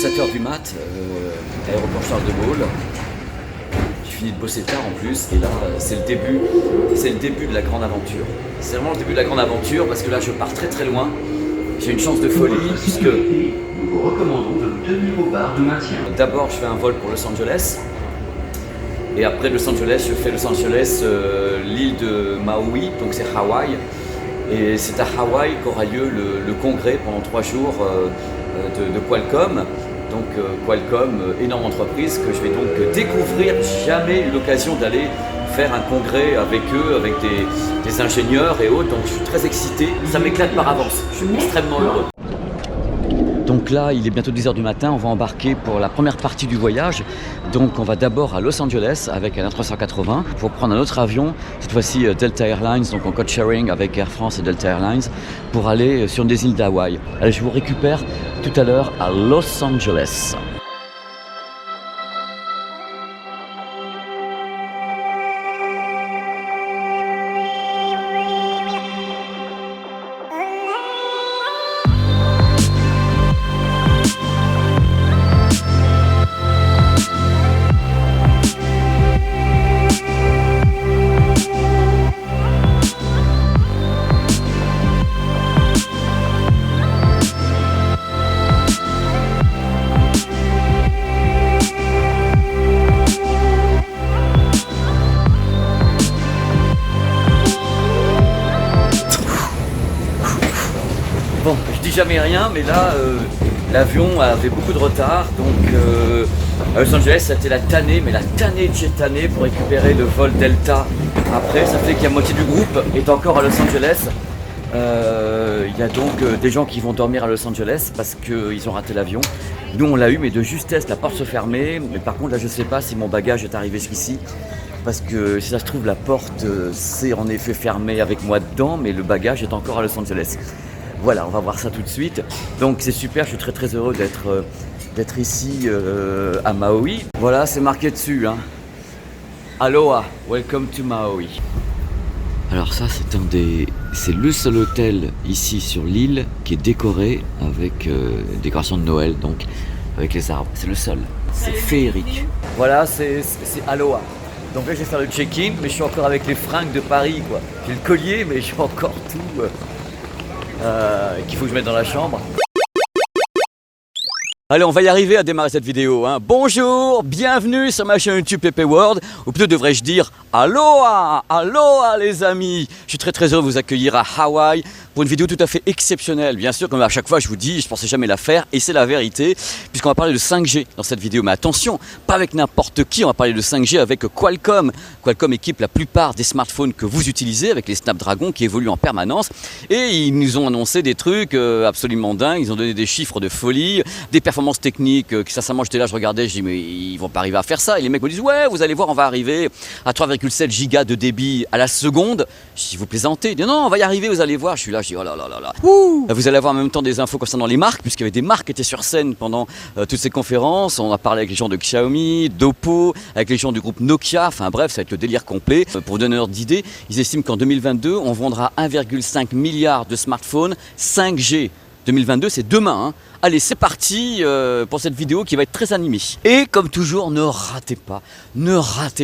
7h du mat, aéroport Charles de Gaulle. J'ai fini de bosser tard en plus et là c'est le début de la grande aventure. C'est vraiment le début de la grande aventure parce que là je pars très très loin. J'ai une chance de folie puisque nous vous recommandons de vous tenir aux barres de maintien. D'abord je fais un vol pour Los Angeles et après Los Angeles je fais Los Angeles, l'île de Maui, donc c'est Hawaï. Et c'est à Hawaï qu'aura lieu le congrès pendant 3 jours de Qualcomm. Donc Qualcomm, énorme entreprise que je vais donc découvrir. Jamais eu l'occasion d'aller faire un congrès avec eux, avec des ingénieurs et autres. Donc je suis très excité, ça m'éclate par avance, je suis extrêmement heureux. Donc là, il est bientôt 10h du matin, on va embarquer pour la première partie du voyage. Donc on va d'abord à Los Angeles avec un A380 pour prendre un autre avion, cette fois-ci Delta Airlines, donc en code sharing avec Air France et Delta Airlines, pour aller sur une des îles d'Hawaï. Allez, je vous récupère tout à l'heure à Los Angeles. Bon, je dis jamais rien, mais là, l'avion avait beaucoup de retard, donc à Los Angeles, ça a été la tannée, mais la tannée de chez tannée pour récupérer le vol Delta. Après, ça fait qu'il y a moitié du groupe est encore à Los Angeles. Il y a donc des gens qui vont dormir à Los Angeles parce qu'ils ont raté l'avion. Nous, on l'a eu, mais de justesse, la porte se fermait. Mais par contre, là, je ne sais pas si mon bagage est arrivé jusqu'ici. Parce que si ça se trouve, la porte s'est en effet fermée avec moi dedans, mais le bagage est encore à Los Angeles. Voilà, on va voir ça tout de suite. Donc c'est super, je suis très très heureux d'être ici à Maui. Voilà, c'est marqué dessus, hein. Aloha, welcome to Maui. Alors ça, c'est le seul hôtel ici sur l'île qui est décoré avec décoration de Noël, donc avec les arbres. C'est le seul. C'est féerique. Voilà, c'est Aloha. Donc là, je vais faire le check-in, mais je suis encore avec les fringues de Paris, quoi. J'ai le collier, mais j'ai encore tout. Qu'il faut que je mette dans la chambre. Allez, on va y arriver à démarrer cette vidéo, hein. Bonjour, bienvenue sur ma chaîne YouTube Pepe World, ou plutôt devrais-je dire Aloha, Aloha les amis. Je suis très très heureux de vous accueillir à Hawaï pour une vidéo tout à fait exceptionnelle. Bien sûr, comme à chaque fois je vous dis, je pensais jamais la faire, et c'est la vérité, puisqu'on va parler de 5G dans cette vidéo. Mais attention, pas avec n'importe qui, on va parler de 5G avec Qualcomm. Qualcomm équipe la plupart des smartphones que vous utilisez avec les Snapdragon qui évoluent en permanence, et ils nous ont annoncé des trucs absolument dingues. Ils ont donné des chiffres de folie, des performances techniques que sincèrement j'étais là, je regardais, je dis mais ils vont pas arriver à faire ça. Et les mecs me disent ouais, vous allez voir, on va arriver à 3,7 gigas de débit à la seconde. Je dis vous plaisantez? Ils disent non, on va y arriver, vous allez voir. Je suis là, je dis oh là là là là. Ouh. Vous allez avoir en même temps des infos concernant les marques, puisqu'il y avait des marques qui étaient sur scène pendant toutes ces conférences. On a parlé avec les gens de Xiaomi, d'Oppo, avec les gens du groupe Nokia. Enfin bref, ça va être le délire complet. Pour vous donner une ordre d'idée, ils estiment qu'en 2022, on vendra 1,5 milliard de smartphones 5G. 2022, c'est demain, hein. Allez, c'est parti pour cette vidéo qui va être très animée. Et comme toujours, ne ratez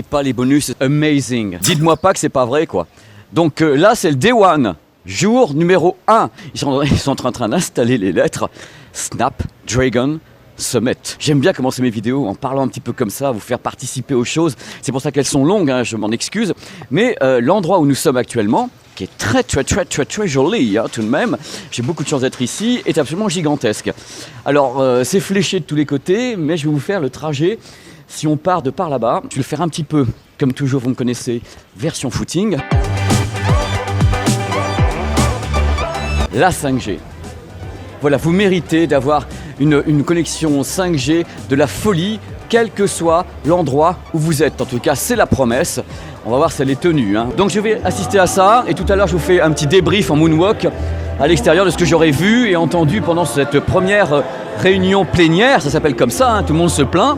pas les bonus amazing. Dites-moi pas que c'est pas vrai, quoi. Donc là, c'est le Day One, jour numéro 1. Ils sont en train d'installer les lettres Snapdragon Summit. J'aime bien commencer mes vidéos en parlant un petit peu comme ça, vous faire participer aux choses. C'est pour ça qu'elles sont longues, hein, je m'en excuse. Mais l'endroit où nous sommes actuellement, qui est très joli, hein, tout de même, j'ai beaucoup de chance d'être ici, est absolument gigantesque. Alors c'est fléché de tous les côtés, mais je vais vous faire le trajet. Si on part de par là-bas, je vais le faire un petit peu, comme toujours vous me connaissez, version footing. La 5G. Voilà, vous méritez d'avoir une connexion 5G de la folie, quel que soit l'endroit où vous êtes. En tout cas, c'est la promesse. On va voir si elle est tenue, hein. Donc je vais assister à ça et tout à l'heure je vous fais un petit débrief en moonwalk à l'extérieur de ce que j'aurais vu et entendu pendant cette première réunion plénière. Ça s'appelle comme ça, hein, tout le monde se plaint.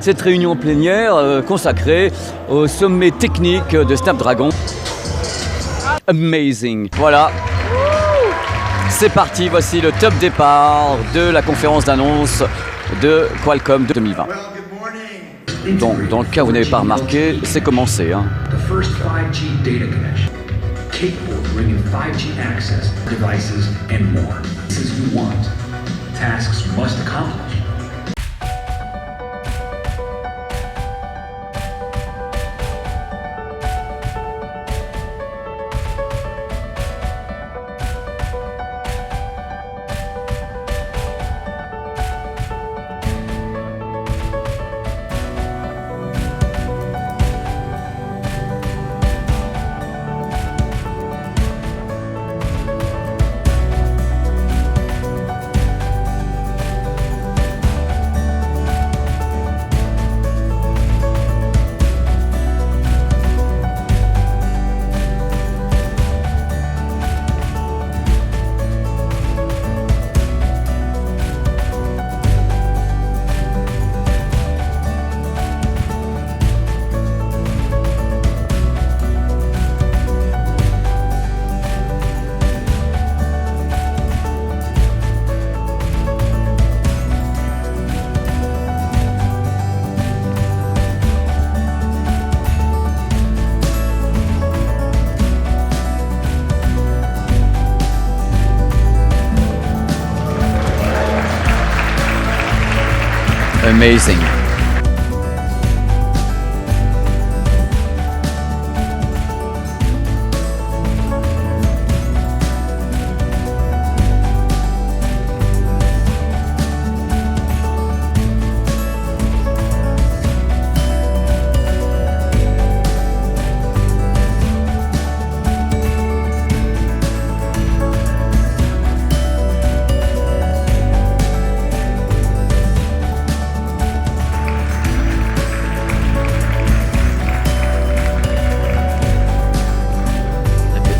Cette réunion plénière consacrée au sommet technique de Snapdragon. Amazing. Voilà. C'est parti, voici le top départ de la conférence d'annonce de Qualcomm 2020. Donc, dans le cas où vous n'avez pas remarqué, c'est commencé. The first 5G data connection, capable of bringing 5G access, devices, and more. This is you want. Tasks you must accomplish. Amazing.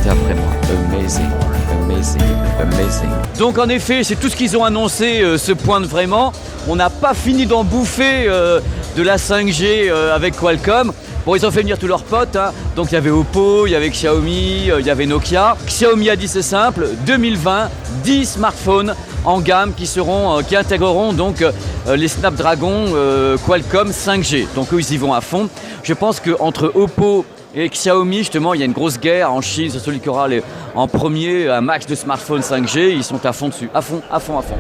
Après moi. Amazing, amazing, amazing. Donc en effet, c'est tout ce qu'ils ont annoncé, ce pointe vraiment. On n'a pas fini d'en bouffer de la 5G avec Qualcomm. Bon, ils ont fait venir tous leurs potes, hein. Donc il y avait Oppo, il y avait Xiaomi, il y avait Nokia. Xiaomi a dit c'est simple, 2020, 10 smartphones en gamme qui intégreront donc les Snapdragon Qualcomm 5G. Donc eux ils y vont à fond. Je pense qu'entre Oppo et Xiaomi, justement, il y a une grosse guerre en Chine sur celui qui aura en premier un max de smartphones 5G. Ils sont à fond dessus, à fond, à fond, à fond.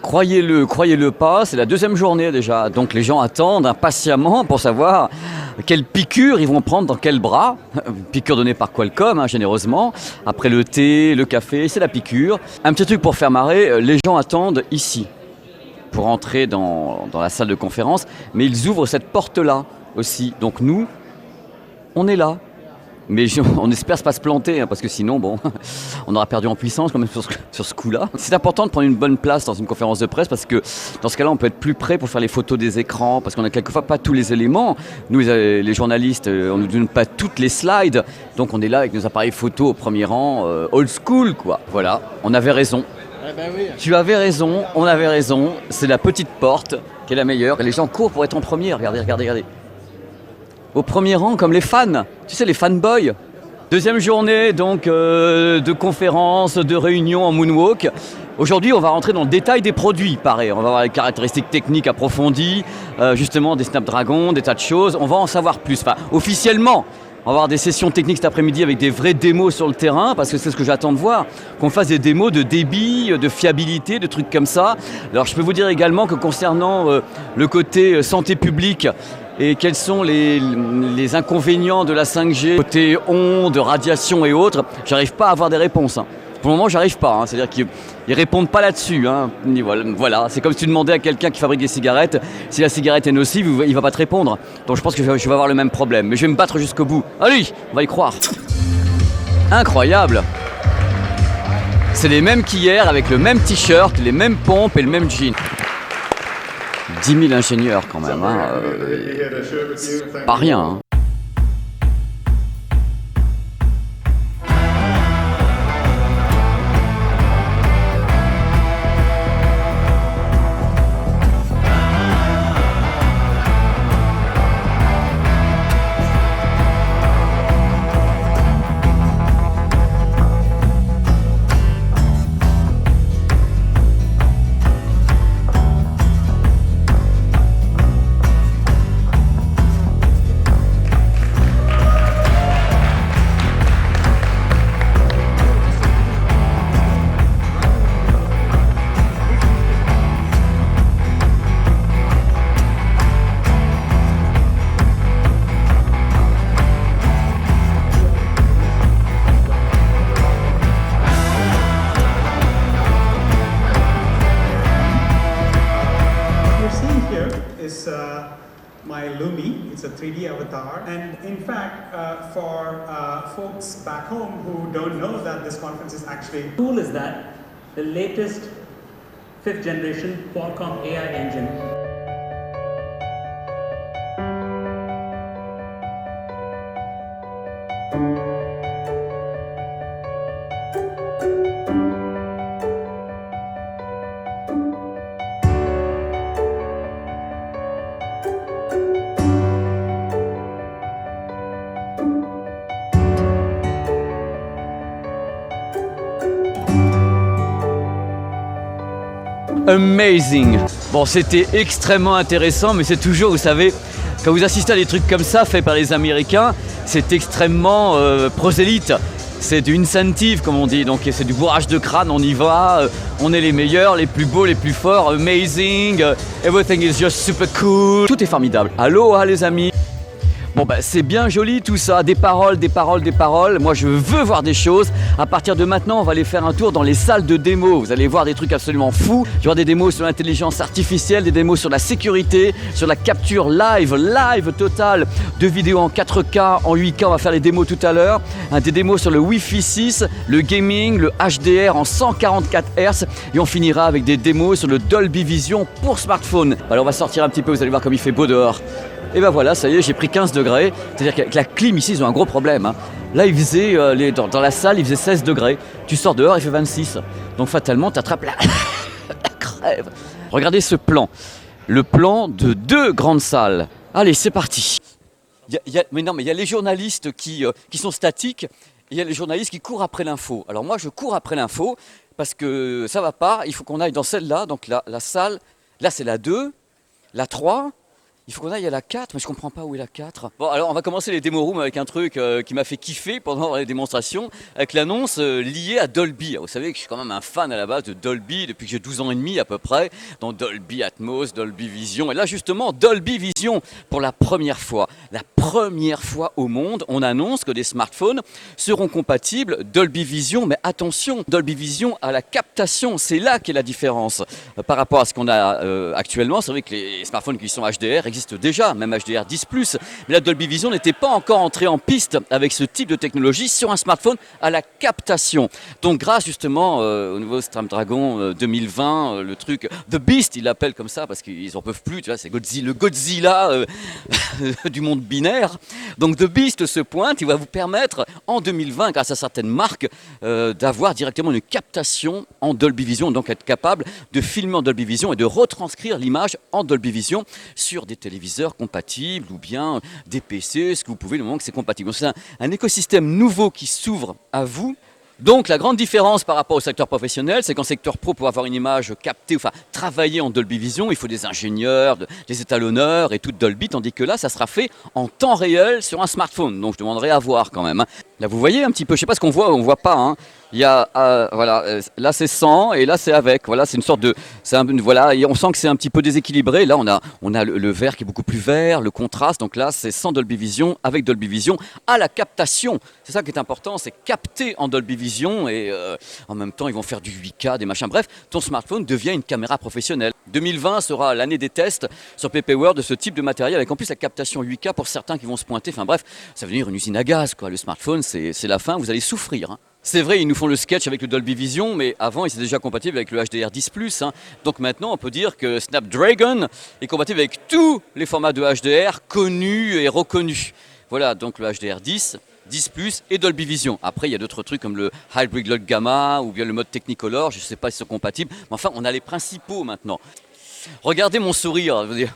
Croyez-le pas, c'est la deuxième journée déjà. Donc les gens attendent impatiemment pour savoir quelle piqûre ils vont prendre dans quel bras. Piqûre donnée par Qualcomm, hein, généreusement. Après le thé, le café, c'est la piqûre. Un petit truc pour faire marrer, les gens attendent ici pour entrer dans la salle de conférence. Mais ils ouvrent cette porte-là aussi. Donc nous, on est là. Mais on espère pas se planter, hein, parce que sinon, bon, on aura perdu en puissance quand même sur ce coup-là. C'est important de prendre une bonne place dans une conférence de presse, parce que dans ce cas-là, on peut être plus près pour faire les photos des écrans, parce qu'on a quelquefois pas tous les éléments. Nous, les journalistes, on nous donne pas toutes les slides, donc on est là avec nos appareils photo au premier rang, old school, quoi. Voilà, on avait raison. Eh ben oui. Tu avais raison, on avait raison. C'est la petite porte qui est la meilleure, et les gens courent pour être en premier. Regardez, regardez, regardez. Au premier rang, comme les fans, tu sais, les fanboys. Deuxième journée donc de conférences, de réunions en Moonwalk. Aujourd'hui, on va rentrer dans le détail des produits, pareil. On va voir les caractéristiques techniques approfondies, justement des Snapdragon, des tas de choses. On va en savoir plus. Enfin, officiellement, on va avoir des sessions techniques cet après-midi avec des vraies démos sur le terrain, parce que c'est ce que j'attends de voir. Qu'on fasse des démos de débit, de fiabilité, de trucs comme ça. Alors, je peux vous dire également que concernant le côté santé publique, et quels sont les inconvénients de la 5G, côté ondes, radiation et autres, j'arrive pas à avoir des réponses. Hein. Pour le moment, j'arrive pas. Hein. C'est-à-dire qu'ils répondent pas là-dessus. Hein. Voilà, c'est comme si tu demandais à quelqu'un qui fabrique des cigarettes, si la cigarette est nocive, il va pas te répondre. Donc je pense que je vais avoir le même problème. Mais je vais me battre jusqu'au bout. Allez, on va y croire. Incroyable. C'est les mêmes qu'hier, avec le même t-shirt, les mêmes pompes et le même jean. 10 000 ingénieurs quand même, hein. C'est pas rien. Hein. avatar. And in fact, for folks back home who don't know that this conference is actually Tool is that the latest 5th generation Qualcomm AI engine. Amazing. Bon, c'était extrêmement intéressant, mais c'est toujours, vous savez, quand vous assistez à des trucs comme ça faits par les Américains, c'est extrêmement prosélyte. C'est du incentive, comme on dit, donc c'est du bourrage de crâne, on y va, on est les meilleurs, les plus beaux, les plus forts, amazing, everything is just super cool. Tout est formidable. Aloha les amis. Bon bah c'est bien joli tout ça, des paroles, des paroles, des paroles. Moi je veux voir des choses. À partir de maintenant, on va aller faire un tour dans les salles de démo. Vous allez voir des trucs absolument fous. Il y aura des démos sur l'intelligence artificielle, des démos sur la sécurité, sur la capture live totale de vidéos en 4K, en 8K. On va faire les démos tout à l'heure. Des démos sur le Wi-Fi 6, le gaming, le HDR en 144 Hz. Et on finira avec des démos sur le Dolby Vision pour smartphone. Alors on va sortir un petit peu, vous allez voir comme il fait beau dehors. Et ben voilà, ça y est, j'ai pris 15 degrés. C'est-à-dire qu'avec la clim ici, ils ont un gros problème. Hein. Là, il faisait, dans la salle, il faisait 16 degrés. Tu sors dehors, il fait 26. Donc fatalement, tu attrapes la crève. Regardez ce plan. Le plan de 2 grandes salles. Allez, c'est parti. Mais il y a les journalistes qui sont statiques. Et il y a les journalistes qui courent après l'info. Alors moi, je cours après l'info parce que ça va pas. Il faut qu'on aille dans celle-là. Donc la salle, là, c'est la 2, la 3. Il faut qu'on aille à la 4, mais je comprends pas où est la 4. Bon, alors on va commencer les démo rooms avec un truc qui m'a fait kiffer pendant les démonstrations, avec l'annonce liée à Dolby. Vous savez que je suis quand même un fan à la base de Dolby depuis que j'ai 12 ans et demi à peu près, dans Dolby Atmos, Dolby Vision. Et là justement, Dolby Vision, pour la première fois au monde, on annonce que des smartphones seront compatibles Dolby Vision. Mais attention, Dolby Vision à la captation, c'est là qu'est la différence par rapport à ce qu'on a actuellement. C'est vrai que les smartphones qui sont HDR existent déjà, même HDR10+, mais la Dolby Vision n'était pas encore entrée en piste avec ce type de technologie sur un smartphone à la captation. Donc grâce justement au nouveau Snapdragon 2020, le truc The Beast, ils l'appellent comme ça parce qu'ils en peuvent plus, tu vois, c'est le Godzilla du monde binaire. Donc The Beast se pointe, il va vous permettre en 2020, grâce à certaines marques, d'avoir directement une captation en Dolby Vision, donc être capable de filmer en Dolby Vision et de retranscrire l'image en Dolby Vision sur des téléviseurs compatibles ou bien des PC, ce que vous pouvez le moment que c'est compatible. Donc c'est un écosystème nouveau qui s'ouvre à vous. Donc la grande différence par rapport au secteur professionnel, c'est qu'en secteur pro, pour avoir une image captée, enfin travailler en Dolby Vision, il faut des ingénieurs, des étalonneurs et tout Dolby, tandis que là, ça sera fait en temps réel sur un smartphone. Donc je demanderai à voir quand même. Hein. Là, vous voyez un petit peu, je ne sais pas ce qu'on voit, on ne voit pas. Hein. Il y a, voilà, là c'est sans et là c'est avec. Voilà, c'est une sorte de, voilà, on sent que c'est un petit peu déséquilibré. Là, on a le vert qui est beaucoup plus vert, le contraste. Donc là, c'est sans Dolby Vision, avec Dolby Vision, à la captation. C'est ça qui est important, c'est capter en Dolby Vision et en même temps, ils vont faire du 8K, des machins. Bref, ton smartphone devient une caméra professionnelle. 2020 sera l'année des tests sur PP World de ce type de matériel, avec en plus la captation 8K pour certains qui vont se pointer. Enfin bref, ça va devenir une usine à gaz, quoi. Le smartphone, c'est la fin. Vous allez souffrir. Hein. C'est vrai, ils nous font le sketch avec le Dolby Vision, mais avant, il était déjà compatible avec le HDR10+. Hein. Donc maintenant, on peut dire que Snapdragon est compatible avec tous les formats de HDR connus et reconnus. Voilà, donc le HDR10, 10+, et Dolby Vision. Après, il y a d'autres trucs comme le Hybrid Look Gamma ou bien le mode Technicolor. Je ne sais pas si ils sont compatibles, mais enfin, on a les principaux maintenant. Regardez mon sourire, je veux dire.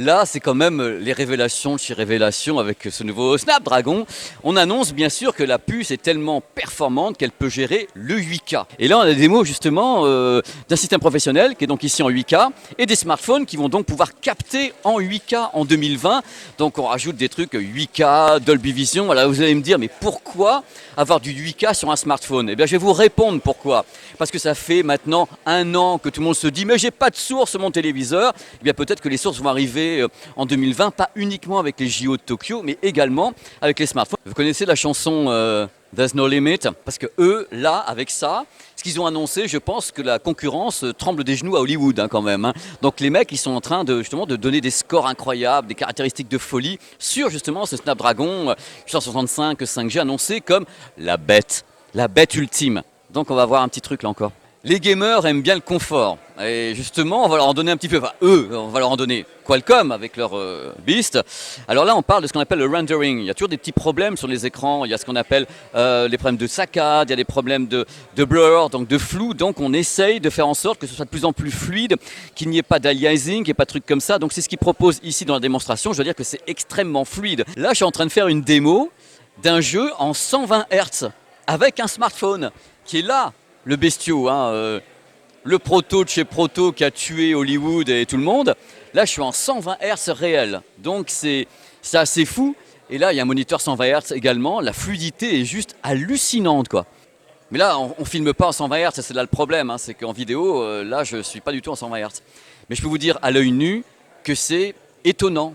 Là, c'est quand même les révélations de chez Révélation avec ce nouveau Snapdragon. On annonce bien sûr que la puce est tellement performante qu'elle peut gérer le 8K. Et là, on a des démos justement d'un système professionnel qui est donc ici en 8K et des smartphones qui vont donc pouvoir capter en 8K en 2020. Donc on rajoute des trucs 8K, Dolby Vision. Voilà, vous allez me dire, mais pourquoi avoir du 8K sur un smartphone? Eh bien, je vais vous répondre pourquoi. Parce que ça fait maintenant 1 an que tout le monde se dit, mais j'ai pas de source sur mon téléviseur. Eh bien, peut-être que les sources vont arriver arriver en 2020, pas uniquement avec les JO de Tokyo, mais également avec les smartphones. Vous connaissez la chanson There's No Limit? Parce que eux, là, avec ça, ce qu'ils ont annoncé, je pense que la concurrence tremble des genoux à Hollywood quand même. Hein. Donc les mecs, ils sont en train justement de donner des scores incroyables, des caractéristiques de folie sur justement ce Snapdragon 865 5G annoncé comme la bête ultime. Donc on va voir un petit truc là encore. Les gamers aiment bien le confort. Et justement, on va leur en donner un petit peu. Enfin, on va leur en donner Qualcomm avec leur Beast. Alors là, on parle de ce qu'on appelle le rendering. Il y a toujours des petits problèmes sur les écrans. Il y a ce qu'on appelle les problèmes de saccade, il y a des problèmes de blur, donc de flou. Donc on essaye de faire en sorte que ce soit de plus en plus fluide, qu'il n'y ait pas d'aliasing, qu'il n'y ait pas de trucs comme ça. Donc c'est ce qu'ils proposent ici dans la démonstration. Je veux dire que c'est extrêmement fluide. Là, je suis en train de faire une démo d'un jeu en 120 Hz avec un smartphone qui est là. Le bestiau, le proto de chez Proto qui a tué Hollywood et tout le monde. Là, je suis en 120 Hz réel. Donc, c'est assez fou. Et là, il y a un moniteur 120 Hz également. La fluidité est juste hallucinante, quoi. Mais là, on ne filme pas en 120 Hz. C'est là le problème. C'est qu'en vidéo, là, je ne suis pas du tout en 120 Hz. Mais je peux vous dire à l'œil nu que c'est étonnant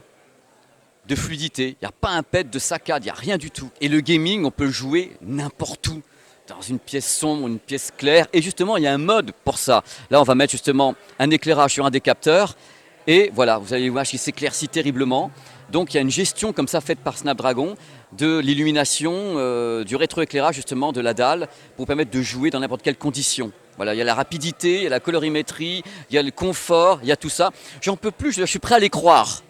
de fluidité. Il n'y a pas un pet de saccade, il n'y a rien du tout. Et le gaming, on peut jouer n'importe où. Dans une pièce sombre, une pièce claire. Et justement, il y a un mode pour ça. Là, on va mettre justement un éclairage sur un des capteurs. Et voilà, vous allez voir qu'il s'éclaircit terriblement. Donc, il y a une gestion comme ça faite par Snapdragon de l'illumination, du rétroéclairage justement de la dalle pour permettre de jouer dans n'importe quelle condition. Voilà, il y a la rapidité, il y a la colorimétrie, il y a le confort, il y a tout ça. J'en peux plus, je suis prêt à les croire.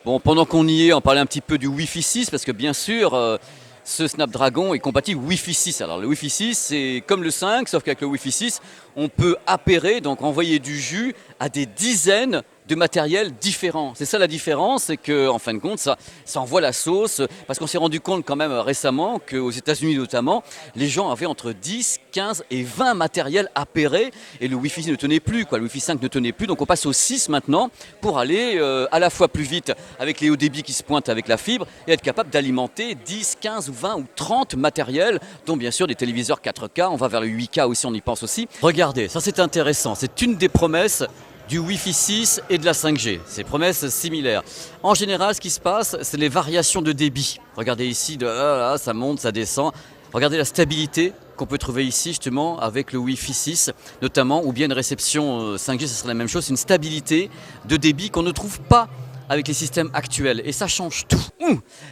Bon, pendant qu'on y est, on parlait un petit peu du Wi-Fi 6 parce que bien sûr... ce Snapdragon est compatible Wi-Fi 6. Alors le Wi-Fi 6, c'est comme le 5, sauf qu'avec le Wi-Fi 6, on peut appairer, donc envoyer du jus à des dizaines de matériels différents. C'est ça la différence, c'est qu'en fin de compte, ça envoie la sauce, parce qu'on s'est rendu compte quand même récemment qu'aux États-Unis notamment, les gens avaient entre 10, 15 et 20 matériels appairés, et le Wi-Fi ne tenait plus, le Wi-Fi 5 ne tenait plus, donc on passe au 6 maintenant pour aller à la fois plus vite avec les hauts débits qui se pointent avec la fibre, et être capable d'alimenter 10, 15 ou 20 ou 30 matériels, dont bien sûr des téléviseurs 4K, on va vers le 8K aussi, on y pense aussi. Regardez, ça c'est intéressant, c'est une des promesses du Wi-Fi 6 et de la 5G. C'est promesses similaires. En général, ce qui se passe, c'est les variations de débit. Regardez ici, ça monte, ça descend. Regardez la stabilité qu'on peut trouver ici justement avec le Wi-Fi 6 notamment, ou bien une réception 5G, ce serait la même chose. C'est une stabilité de débit qu'on ne trouve pas avec les systèmes actuels. Et ça change tout.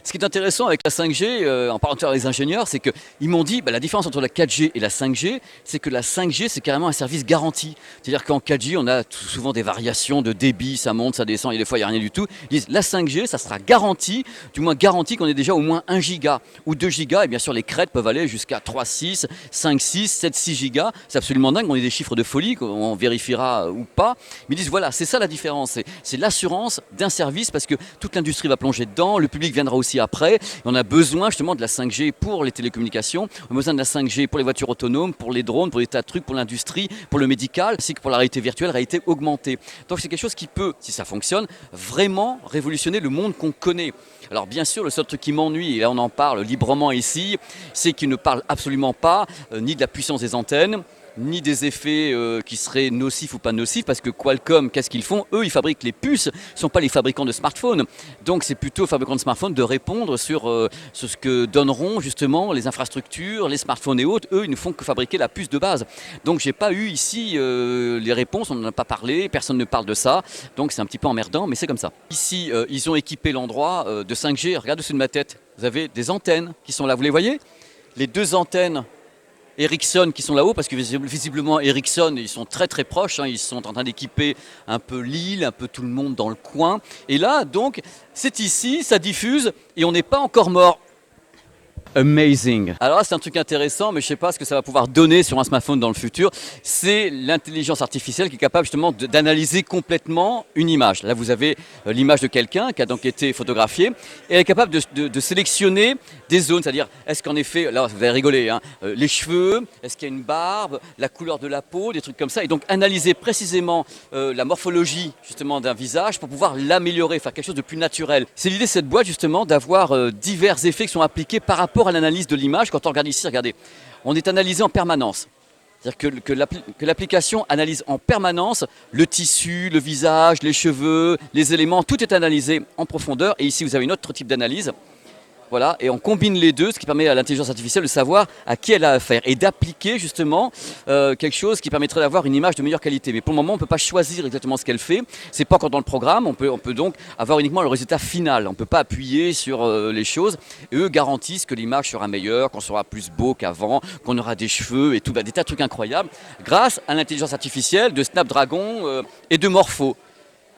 Ce qui est intéressant avec la 5G, en parlant avec les ingénieurs, c'est qu'ils m'ont dit la différence entre la 4G et la 5G, c'est que la 5G, c'est carrément un service garanti. C'est-à-dire qu'en 4G, on a souvent des variations de débit, ça monte, ça descend, et des fois, il n'y a rien du tout. Ils disent la 5G, ça sera garanti, du moins garanti qu'on ait déjà au moins 1 giga ou 2 gigas. Et bien sûr, les crêtes peuvent aller jusqu'à 3, 6, 5, 6, 7, 6 gigas. C'est absolument dingue, on a des chiffres de folie, qu'on vérifiera ou pas. Mais ils disent voilà, c'est ça la différence. C'est l'assurance d'un service parce que toute l'industrie va plonger dedans, le public viendra aussi après. Et on a besoin justement de la 5G pour les télécommunications, on a besoin de la 5G pour les voitures autonomes, pour les drones, pour des tas de trucs, pour l'industrie, pour le médical, ainsi que pour la réalité virtuelle, réalité augmentée. Donc c'est quelque chose qui peut, si ça fonctionne, vraiment révolutionner le monde qu'on connaît. Alors bien sûr, le seul truc qui m'ennuie, et là on en parle librement ici, c'est qu'il ne parle absolument pas ni de la puissance des antennes, ni des effets qui seraient nocifs ou pas nocifs, parce que Qualcomm, qu'est-ce qu'ils font? Eux, ils fabriquent les puces, ne sont pas les fabricants de smartphones. Donc c'est plutôt aux fabricants de smartphones de répondre sur ce que donneront justement les infrastructures, les smartphones et autres. Eux, ils ne font que fabriquer la puce de base. Donc j'ai pas eu ici les réponses, on n'en a pas parlé, personne ne parle de ça. Donc c'est un petit peu emmerdant, mais c'est comme ça. Ici, ils ont équipé l'endroit de 5G. Regardez au-dessus de ma tête, vous avez des antennes qui sont là, vous les voyez? Les deux antennes Ericsson qui sont là-haut, parce que visiblement Ericsson, ils sont très très proches, ils sont en train d'équiper un peu l'île, un peu tout le monde dans le coin. Et là, donc, c'est ici, ça diffuse, et on n'est pas encore mort. Amazing. Alors là, c'est un truc intéressant, mais je ne sais pas ce que ça va pouvoir donner sur un smartphone dans le futur. C'est l'intelligence artificielle qui est capable justement d'analyser complètement une image. Là, vous avez l'image de quelqu'un qui a donc été photographié, et elle est capable de sélectionner des zones, c'est-à-dire, est-ce qu'en effet, là, vous allez rigoler, les cheveux, est-ce qu'il y a une barbe, la couleur de la peau, des trucs comme ça, et donc analyser précisément la morphologie justement d'un visage pour pouvoir l'améliorer, faire quelque chose de plus naturel. C'est l'idée de cette boîte justement d'avoir divers effets qui sont appliqués par rapport à l'analyse de l'image. Quand on regarde ici, regardez, on est analysé en permanence. C'est-à-dire que l'application analyse en permanence le tissu, le visage, les cheveux, les éléments, tout est analysé en profondeur. Et ici, vous avez un autre type d'analyse. Voilà, et on combine les deux, ce qui permet à l'intelligence artificielle de savoir à qui elle a affaire et d'appliquer justement quelque chose qui permettrait d'avoir une image de meilleure qualité. Mais pour le moment, on ne peut pas choisir exactement ce qu'elle fait. C'est pas encore dans le programme. On peut donc avoir uniquement le résultat final. On ne peut pas appuyer sur les choses. Et eux garantissent que l'image sera meilleure, qu'on sera plus beau qu'avant, qu'on aura des cheveux et tout, des tas de trucs incroyables, grâce à l'intelligence artificielle de Snapdragon et de Morpho.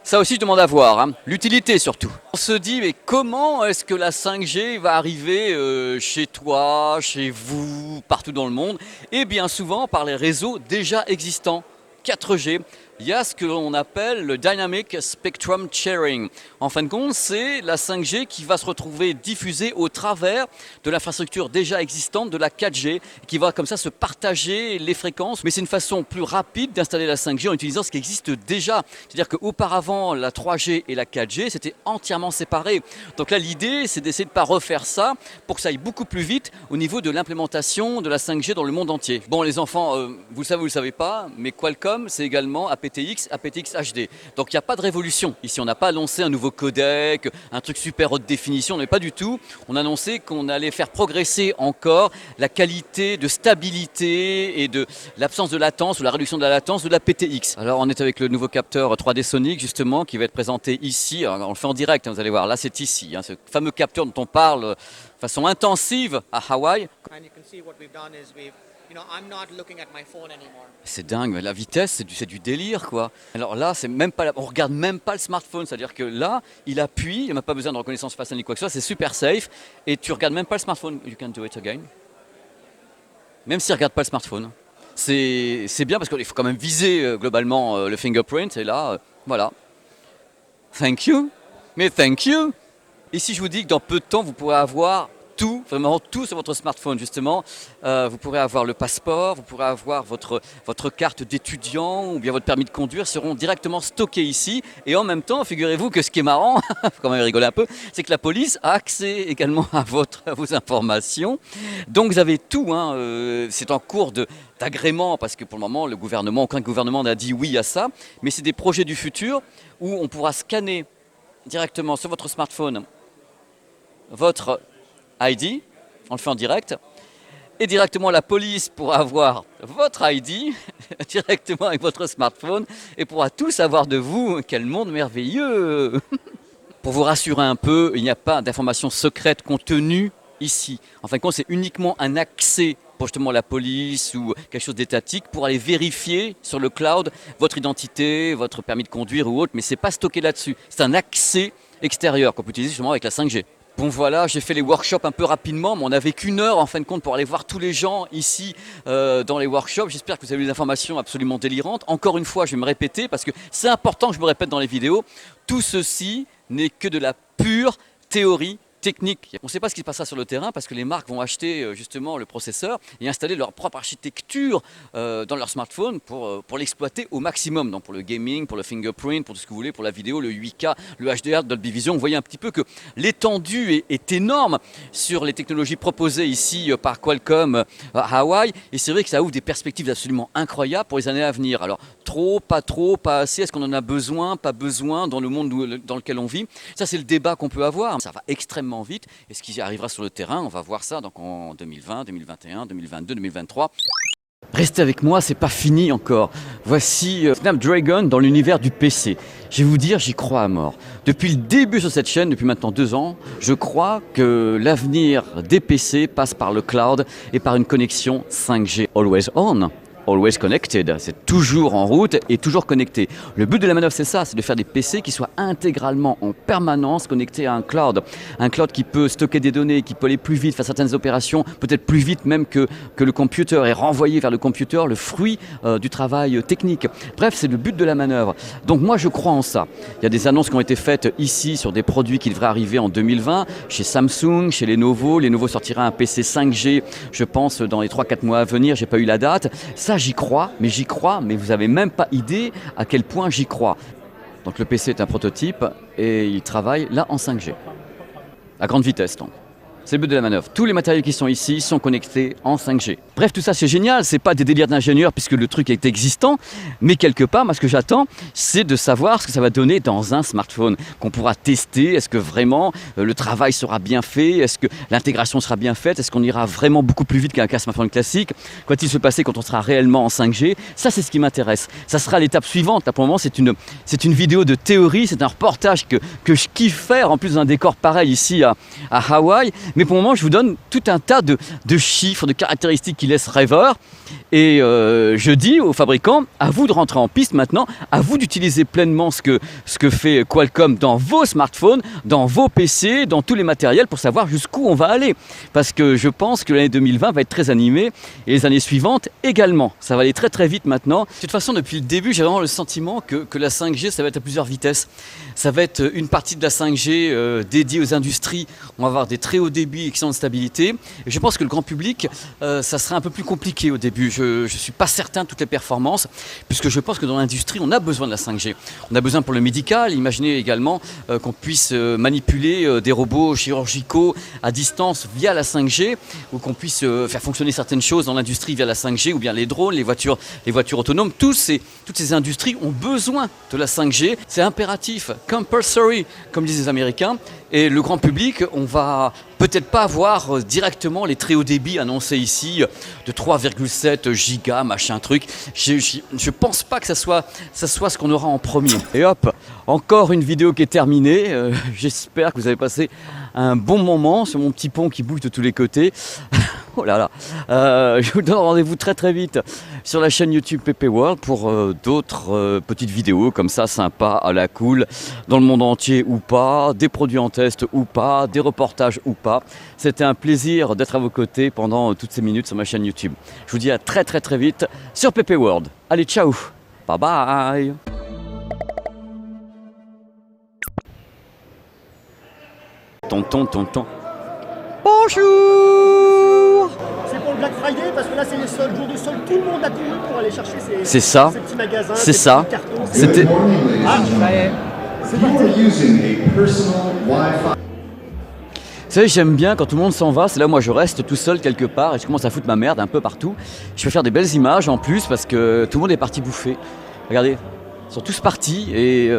Ça aussi, je demande à voir, hein. L'utilité surtout. On se dit, mais comment est-ce que la 5G va arriver chez toi, chez vous, partout dans le monde? Et bien souvent par les réseaux déjà existants, 4G. Il y a ce que l'on appelle le Dynamic Spectrum Sharing. En fin de compte, c'est la 5G qui va se retrouver diffusée au travers de l'infrastructure déjà existante de la 4G, qui va comme ça se partager les fréquences. Mais c'est une façon plus rapide d'installer la 5G en utilisant ce qui existe déjà. C'est-à-dire qu'auparavant, la 3G et la 4G, c'était entièrement séparé. Donc là, l'idée, c'est d'essayer de ne pas refaire ça pour que ça aille beaucoup plus vite au niveau de l'implémentation de la 5G dans le monde entier. Bon, les enfants, vous le savez ou vous ne le savez pas, mais Qualcomm, c'est également aptX HD. Donc il n'y a pas de révolution. Ici, on n'a pas annoncé un nouveau codec, un truc super haute définition, mais pas du tout. On a annoncé qu'on allait faire progresser encore la qualité de stabilité et de l'absence de latence ou la réduction de la latence de la PTX. Alors on est avec le nouveau capteur 3D Sonic justement qui va être présenté ici. Alors, on le fait en direct, hein, vous allez voir. Là, c'est ici, hein, ce fameux capteur dont on parle de façon intensive à Hawaï. C'est dingue, la vitesse, c'est du délire, quoi. Alors là, c'est même pas, on regarde même pas le smartphone, c'est-à-dire que là, il appuie, il n'y a pas besoin de reconnaissance faciale ni quoi que ce soit, c'est super safe, et tu regardes même pas le smartphone. You can do it again. Même s'il ne regarde pas le smartphone. C'est bien parce qu'il faut quand même viser globalement le fingerprint, et là, voilà. Thank you, mais thank you. Ici, je vous dis que dans peu de temps, vous pourrez avoir tout, vraiment tout sur votre smartphone justement. Vous pourrez avoir le passeport, vous pourrez avoir votre carte d'étudiant ou bien votre permis de conduire seront directement stockés ici. Et en même temps, figurez-vous que ce qui est marrant, faut quand même rigoler un peu, c'est que la police a accès également à vos informations. Donc vous avez tout, hein, c'est en cours d'agrément parce que pour le moment, aucun gouvernement n'a dit oui à ça. Mais c'est des projets du futur où on pourra scanner directement sur votre smartphone votre ID, on le fait en direct, et directement la police pourra avoir votre ID directement avec votre smartphone et pourra tout savoir de vous. Quel monde merveilleux! Pour vous rassurer un peu, il n'y a pas d'informations secrètes contenues ici. En fin de compte, c'est uniquement un accès pour justement la police ou quelque chose d'étatique pour aller vérifier sur le cloud votre identité, votre permis de conduire ou autre, mais ce n'est pas stocké là-dessus. C'est un accès extérieur qu'on peut utiliser justement avec la 5G. Bon voilà, j'ai fait les workshops un peu rapidement, mais on n'avait qu'1 heure en fin de compte pour aller voir tous les gens ici dans les workshops. J'espère que vous avez eu des informations absolument délirantes. Encore une fois, je vais me répéter parce que c'est important que je me répète dans les vidéos. Tout ceci n'est que de la pure théorie technique. On ne sait pas ce qui se passera sur le terrain parce que les marques vont acheter justement le processeur et installer leur propre architecture dans leur smartphone pour l'exploiter au maximum. Donc pour le gaming, pour le fingerprint, pour tout ce que vous voulez, pour la vidéo, le 8K, le HDR, Dolby Vision. Vous voyez un petit peu que l'étendue est énorme sur les technologies proposées ici par Qualcomm à Hawaï. Et c'est vrai que ça ouvre des perspectives absolument incroyables pour les années à venir. Alors trop, pas assez, est-ce qu'on en a besoin, pas besoin dans le monde dans lequel on vit? Ça c'est le débat qu'on peut avoir. Ça va extrêmement vite et ce qui arrivera sur le terrain, on va voir ça donc en 2020, 2021, 2022, 2023. Restez avec moi, c'est pas fini encore. Voici Snapdragon dans l'univers du PC. Je vais vous dire, j'y crois à mort. Depuis le début sur cette chaîne, depuis maintenant 2 ans, je crois que l'avenir des PC passe par le cloud et par une connexion 5G always on. Always connected, c'est toujours en route et toujours connecté. Le but de la manœuvre, c'est ça, c'est de faire des PC qui soient intégralement en permanence connectés à un cloud qui peut stocker des données, qui peut aller plus vite, faire certaines opérations, peut-être plus vite même que le computer et renvoyer vers le computer le fruit du travail technique. Bref, c'est le but de la manœuvre. Donc moi, je crois en ça. Il y a des annonces qui ont été faites ici sur des produits qui devraient arriver en 2020, chez Samsung, chez Lenovo. Lenovo sortira un PC 5G, je pense, dans les 3-4 mois à venir, j'ai pas eu la date. Ça, j'y crois, mais vous n'avez même pas idée à quel point j'y crois. Donc le PC est un prototype et il travaille là en 5G. À grande vitesse donc. C'est le but de la manœuvre. Tous les matériels qui sont ici sont connectés en 5G. Bref, tout ça c'est génial, c'est pas des délires d'ingénieurs puisque le truc est existant, mais quelque part, moi ce que j'attends, c'est de savoir ce que ça va donner dans un smartphone, qu'on pourra tester, est-ce que vraiment le travail sera bien fait, est-ce que l'intégration sera bien faite, est-ce qu'on ira vraiment beaucoup plus vite qu'un smartphone classique, quoi va-t-il se passer quand on sera réellement en 5G, ça c'est ce qui m'intéresse. Ça sera l'étape suivante, là pour le moment c'est une vidéo de théorie, c'est un reportage que je kiffe faire, en plus d'un décor pareil ici à Hawaï. Mais pour le moment, je vous donne tout un tas de chiffres, de caractéristiques qui laissent rêveur. Et je dis aux fabricants, à vous de rentrer en piste maintenant, à vous d'utiliser pleinement ce que fait Qualcomm dans vos smartphones, dans vos PC, dans tous les matériels pour savoir jusqu'où on va aller. Parce que je pense que l'année 2020 va être très animée et les années suivantes également. Ça va aller très très vite maintenant. De toute façon, depuis le début, j'ai vraiment le sentiment que la 5G, ça va être à plusieurs vitesses. Ça va être une partie de la 5G dédiée aux industries. On va avoir des très hauts débits, excellente stabilité. Et je pense que le grand public, ça sera un peu plus compliqué au début. Je ne suis pas certain de toutes les performances, puisque je pense que dans l'industrie, on a besoin de la 5G. On a besoin pour le médical. Imaginez également qu'on puisse manipuler des robots chirurgicaux à distance via la 5G, ou qu'on puisse faire fonctionner certaines choses dans l'industrie via la 5G, ou bien les drones, les voitures autonomes. Toutes ces industries ont besoin de la 5G. C'est impératif, compulsory, comme disent les Américains. Et le grand public, on va peut-être pas avoir directement les très hauts débits annoncés ici de 3,7 gigas, machin truc. Je pense pas que ça soit ce qu'on aura en premier. Et hop, encore une vidéo qui est terminée. J'espère que vous avez passé un bon moment sur mon petit pont qui bouge de tous les côtés. Oh là là, je vous donne rendez-vous très très vite sur la chaîne YouTube PP World pour d'autres petites vidéos comme ça, sympas, à la cool, dans le monde entier ou pas, des produits en test ou pas, des reportages ou pas. C'était un plaisir d'être à vos côtés pendant toutes ces minutes sur ma chaîne YouTube. Je vous dis à très très très vite sur PP World. Allez, ciao, bye bye. Tonton. Bonjour. C'est pour le Black Friday parce que là c'est le jour de solde, tout le monde a couru pour aller chercher C'est ça. ces petits magasins, C'est ces ça. petits cartons. C'était. Ah, ça y est. C'est parti. Vous savez, j'aime bien quand tout le monde s'en va, c'est là où moi je reste tout seul quelque part et je commence à foutre ma merde un peu partout. Je peux faire des belles images en plus parce que tout le monde est parti bouffer. Regardez, ils sont tous partis et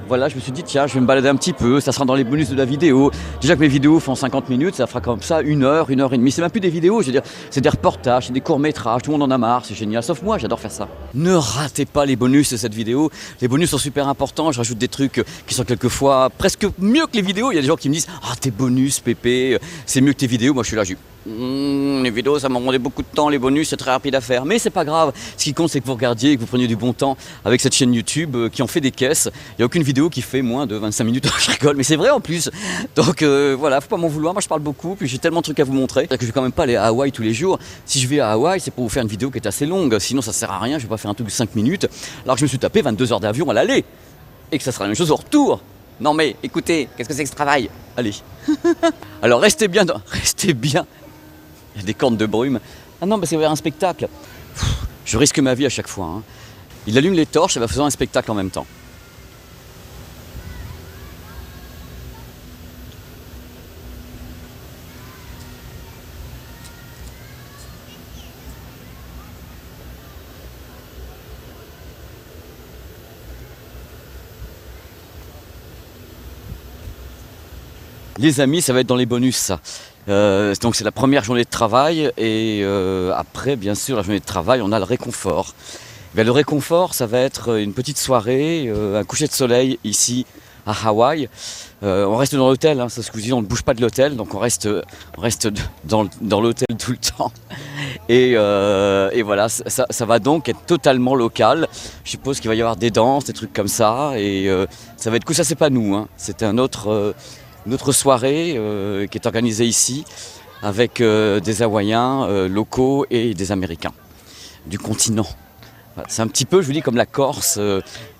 voilà, je me suis dit tiens, je vais me balader un petit peu, ça sera dans les bonus de la vidéo. Déjà que mes vidéos font 50 minutes, ça fera comme ça 1 heure et demie. C'est même plus des vidéos, je veux dire, c'est des reportages, c'est des courts-métrages, tout le monde en a marre, c'est génial, sauf moi, j'adore faire ça. Ne ratez pas les bonus de cette vidéo, les bonus sont super importants, je rajoute des trucs qui sont quelquefois presque mieux que les vidéos. Il y a des gens qui me disent « Ah, tes bonus, Pépé, c'est mieux que tes vidéos », moi je suis là, les vidéos ça m'a demandé beaucoup de temps, les bonus c'est très rapide à faire, mais c'est pas grave, ce qui compte c'est que vous regardiez et que vous preniez du bon temps avec cette chaîne YouTube qui en fait des caisses. Il n'y a aucune vidéo qui fait moins de 25 minutes, je rigole, mais c'est vrai en plus, donc voilà, faut pas m'en vouloir, moi je parle beaucoup, puis j'ai tellement de trucs à vous montrer, que je vais quand même pas aller à Hawaï tous les jours. Si je vais à Hawaï c'est pour vous faire une vidéo qui est assez longue, sinon ça sert à rien, je vais pas faire un truc de 5 minutes, alors que je me suis tapé 22 heures d'avion à l'aller, et que ça sera la même chose au retour. Non mais écoutez, qu'est-ce que c'est que ce travail? Allez. Alors restez bien. Il y a des cornes de brume. Ah non, mais c'est vers un spectacle. Je risque ma vie à chaque fois. Hein. Il allume les torches et va faisant un spectacle en même temps. Les amis, ça va être dans les bonus ça. Donc c'est la première journée de travail et après bien sûr la journée de travail on a le réconfort. Bien, le réconfort ça va être une petite soirée, un coucher de soleil ici à Hawaï. On reste dans l'hôtel, hein, c'est ce que je vous dis, on ne bouge pas de l'hôtel, donc on reste dans l'hôtel tout le temps. Et voilà, ça va donc être totalement local. Je suppose qu'il va y avoir des danses, des trucs comme ça, et ça va être cool. Ça c'est pas nous, hein. C'était une autre soirée qui est organisée ici avec des Hawaïens locaux et des Américains du continent. Voilà, c'est un petit peu, je vous dis, comme la Corse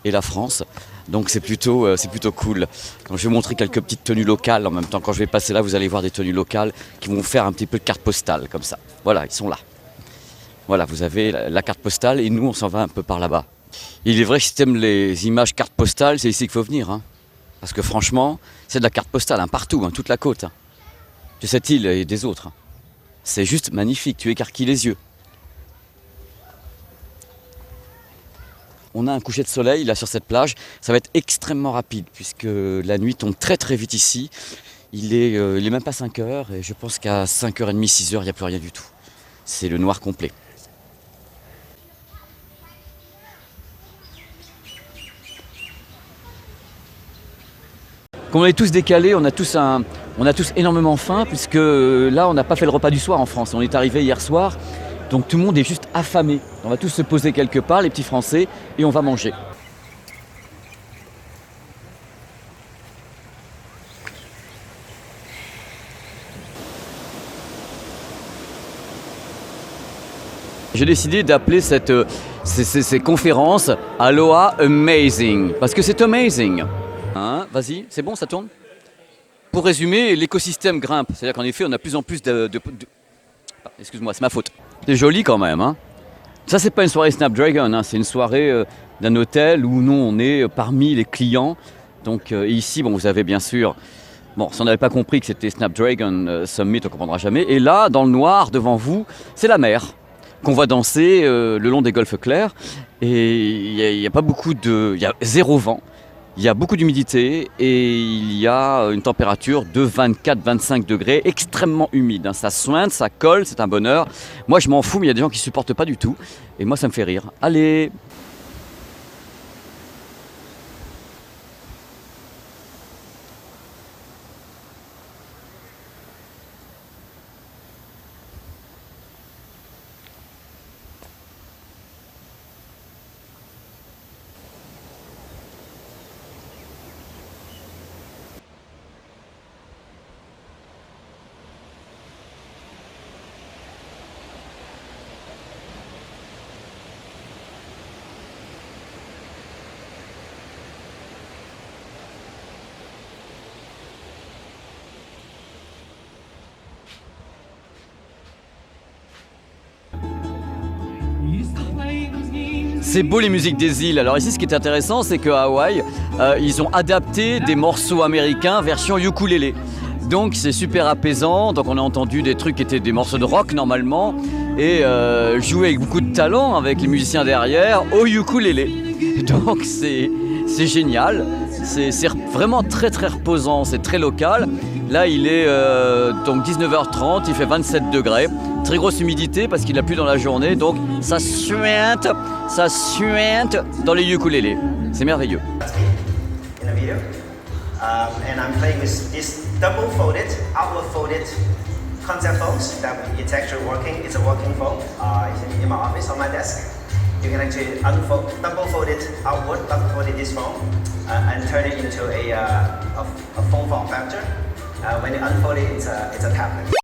et la France. Donc c'est plutôt cool. Donc, je vais vous montrer quelques petites tenues locales en même temps. Quand je vais passer là, vous allez voir des tenues locales qui vont vous faire un petit peu de carte postale comme ça. Voilà, ils sont là. Voilà, vous avez la carte postale et nous on s'en va un peu par là-bas. Il est vrai que si tu aimes les images carte postale, c'est ici qu'il faut venir. Hein. Parce que franchement, c'est de la carte postale, hein, partout, hein, toute la côte. Hein. de cette île et des autres. C'est juste magnifique, tu écarquilles les yeux. On a un coucher de soleil là sur cette plage, ça va être extrêmement rapide puisque la nuit tombe très très vite ici. Il est même pas 5 heures et je pense qu'à 5h30, 6h, il n'y a plus rien du tout. C'est le noir complet. Comme on est tous décalés, on a tous énormément faim puisque là on n'a pas fait le repas du soir en France. On est arrivé hier soir, donc tout le monde est juste affamé. On va tous se poser quelque part, les petits Français, et on va manger. J'ai décidé d'appeler ces conférences Aloha Amazing, parce que c'est amazing. Hein, vas-y, c'est bon, ça tourne. Pour résumer, l'écosystème grimpe. C'est-à-dire qu'en effet, on a de plus en plus excuse-moi, c'est ma faute. C'est joli quand même. Hein. Ça, c'est pas une soirée Snapdragon, hein, c'est une soirée d'un hôtel où nous, on est parmi les clients. Donc ici, bon, vous avez bien sûr... Bon, si on n'avait pas compris que c'était Snapdragon Summit, on ne comprendra jamais. Et là, dans le noir, devant vous, c'est la mer qu'on va danser le long des golfes clairs. Et il n'y a pas beaucoup de... Il y a 0 vent. Il y a beaucoup d'humidité et il y a une température de 24-25 degrés, extrêmement humide. Hein. Ça sointe, ça colle, c'est un bonheur. Moi, je m'en fous, mais il y a des gens qui ne supportent pas du tout. Et moi, ça me fait rire. Allez! C'est beau les musiques des îles. Alors ici, ce qui est intéressant, c'est qu'à Hawaï, ils ont adapté des morceaux américains version ukulélé. Donc c'est super apaisant. Donc on a entendu des trucs qui étaient des morceaux de rock normalement et jouer avec beaucoup de talent avec les musiciens derrière au ukulélé. Donc c'est génial. C'est vraiment très très reposant. C'est très local. Là, il est donc 19h30. Il fait 27 degrés. Très grosse humidité parce qu'il a plu dans la journée. Donc ça suinte dans les ukulélés. C'est merveilleux. In the video, and I'm playing with this double folded, outward folded concept phones that it's actually working. It's a working phone. It's in my office on my desk. You can actually double fold it outward, double fold this phone, and turn it into a phone form factor. When you unfold it, it's a tablet.